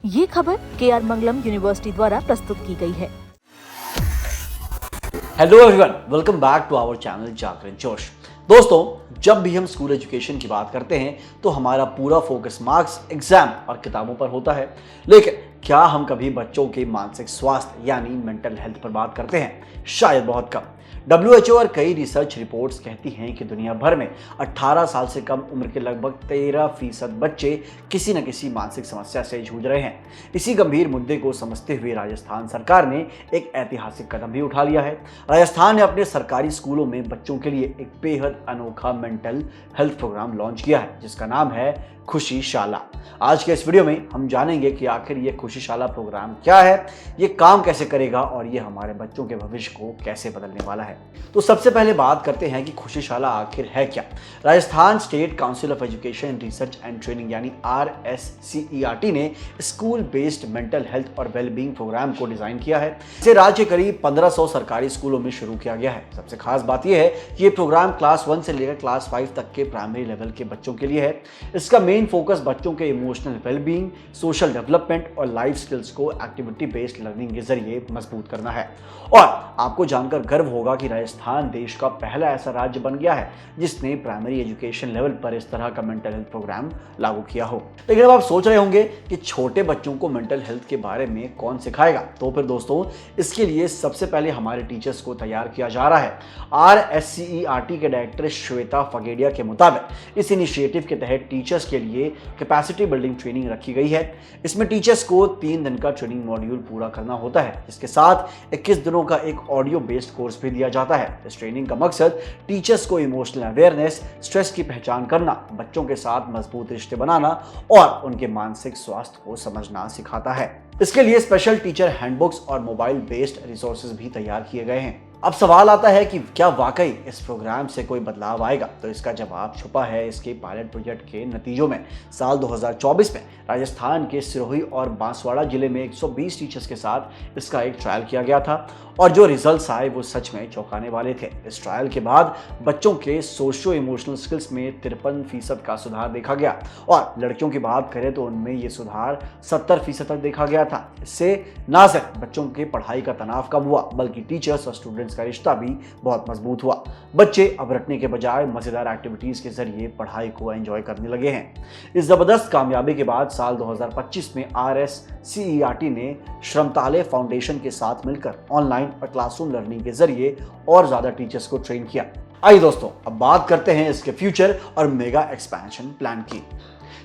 ये खबर KR मंगलम university द्वारा प्रस्तुत की गई है। Hello everyone, welcome back to our channel Jagran Josh. दोस्तों, जब भी हम स्कूल एजुकेशन की बात करते हैं तो हमारा पूरा फोकस मार्क्स, एग्जाम और किताबों पर होता है। लेकिन क्या हम कभी बच्चों के मानसिक स्वास्थ्य यानी मेंटल हेल्थ पर बात करते हैं? शायद बहुत कम। WHO और कई रिसर्च रिपोर्ट्स कहती हैं कि दुनिया भर में 18 साल से कम उम्र के लगभग 13% बच्चे किसी न किसी मानसिक समस्या से जूझ रहे हैं। इसी गंभीर मुद्दे को समझते हुए राजस्थान सरकार ने एक ऐतिहासिक कदम भी उठा लिया है। राजस्थान ने अपने सरकारी स्कूलों में बच्चों के लिए एक बेहद अनोखा मेंटल हेल्थ प्रोग्राम लॉन्च किया है, जिसका नाम है खुशी शाला। आज के इस वीडियो में हम जानेंगे कि आखिर ये खुशी शाला प्रोग्राम क्या है, ये काम कैसे करेगा और ये हमारे बच्चों के भविष्य को कैसे बदलने वाला है। तो सबसे पहले बात करते हैं कि खुशी शाला आखिर है क्या। Rajasthan state council of education research and training यानी RSCERT ने स्कूल बेस्ड मेंटल हेल्थ और वेलबींग प्रोग्राम को डिजाइन किया है। इसे राज्य के करीब 1500 सरकारी स्कूलों में शुरू किया गया है। सबसे खास बात यह है कि ये प्रोग्राम क्लास 1 से लेकर क्लास 5 तक के प्राइमरी लेवल के बच्चों के लिए है। इसका मेन फोकस बच्चों के इमोशनल वेलबींग, सोशल डेवलपमेंट और लाइफ स्किल्स को एक्टिविटी बेस्ड लर्निंग के जरिए मजबूत करना है। और आपको जानकर गर्व होगा कि राजस्थान देश का पहला ऐसा राज्य बन गया है जिसने प्राइमरी एजुकेशन लेवल पर इस तरह का मेंटल हेल्थ प्रोग्राम लागू किया हो। लेकिन अब आप सोच रहे होंगे कि छोटे बच्चों को मेंटल हेल्थ के बारे में कौन सिखाएगा, तो फिर दोस्तों इसके लिए सबसे पहले हमारे टीचर्स को तैयार किया जा रहा है। RSCERT के डायरेक्टर श्वेता फगेड़िया के मुताबिक इस इनिशिएटिव के तहत टीचर्स के लिए कैपेसिटी बिल्डिंग ट्रेनिंग रखी गई है। इसमें टीचर्स को 3 दिन का ट्रेनिंग मॉड्यूल पूरा करना होता है, जिसके साथ 21 दिनों का एक ऑडियो बेस्ड कोर्स भी दिया जाता है। इस ट्रेनिंग का मकसद टीचर्स को इमोशनल अवेयरनेस, स्ट्रेस की पहचान करना, बच्चों के साथ मजबूत रिश्ते बनाना और उनके मानसिक स्वास्थ्य को समझना सिखाता है। इसके लिए स्पेशल टीचर हैंडबुक्स और मोबाइल बेस्ड रिसोर्सेज भी तैयार किए गए हैं। अब सवाल आता है कि क्या वाकई इस प्रोग्राम से कोई बदलाव आएगा? तो इसका जवाब छुपा है इसके पायलट प्रोजेक्ट के नतीजों में। साल 2024 में राजस्थान के सिरोही और बांसवाड़ा जिले में 120 टीचर्स के साथ इसका एक ट्रायल किया गया था और जो रिजल्ट्स आए वो सच में चौंकाने वाले थे। इस ट्रायल के बाद बच्चों के सोशियो इमोशनल स्किल्स में 53% का सुधार देखा गया और लड़कियों की बात करें तो उनमें ये सुधार 70% तक देखा गया था। इससे न सिर्फ बच्चों के पढ़ाई का तनाव कम हुआ बल्कि टीचर्स और स्टूडेंट्स का रिश्ता भी बहुत मजबूत हुआ। बच्चे अब रटने के बजाय मजेदार एक्टिविटीज के जरिए पढ़ाई को एंजॉय करने लगे हैं। इस जबरदस्त कामयाबी के बाद साल 2025 में RSCERT ने श्रमताले फाउंडेशन के साथ मिलकर ऑनलाइन और क्लासरूम लर्निंग के जरिए और ज्यादा टीचर्स को ट्रेन किया। आइए दोस्तों, अब बात करते हैं इसके फ्यूचर और मेगा एक्सपेंशन प्लान की।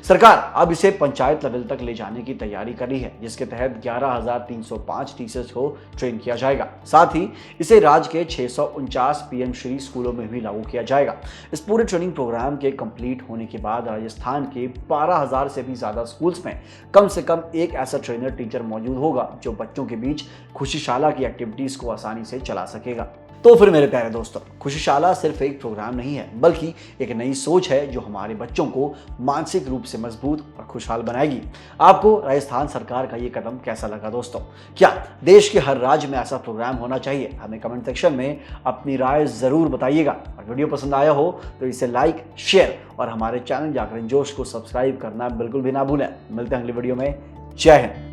सरकार अब इसे पंचायत लेवल तक ले जाने की तैयारी कर रही है, जिसके तहत 11,305 टीचर्स को ट्रेन किया जाएगा। साथ ही इसे राज्य के 649 PM श्री स्कूलों में भी लागू किया जाएगा। इस पूरे ट्रेनिंग प्रोग्राम के कंप्लीट होने के बाद राजस्थान के 12,000 से भी ज्यादा स्कूल्स में कम से कम एक ऐसा ट्रेनर टीचर मौजूद होगा जो बच्चों के बीच खुशीशाला की एक्टिविटीज को आसानी से चला सकेगा। तो फिर मेरे प्यारे दोस्तों, खुशीशाला सिर्फ एक प्रोग्राम नहीं है बल्कि एक नई सोच है जो हमारे बच्चों को मानसिक रूप से मजबूत और खुशहाल बनाएगी। आपको राजस्थान सरकार का ये कदम कैसा लगा दोस्तों? क्या देश के हर राज्य में ऐसा प्रोग्राम होना चाहिए? हमें कमेंट सेक्शन में अपनी राय जरूर बताइएगा। और वीडियो पसंद आया हो तो इसे लाइक, शेयर और हमारे चैनल जागरण जोश को सब्सक्राइब करना बिल्कुल भी ना भूलें। मिलते हैं अगली वीडियो में। जय हिंद।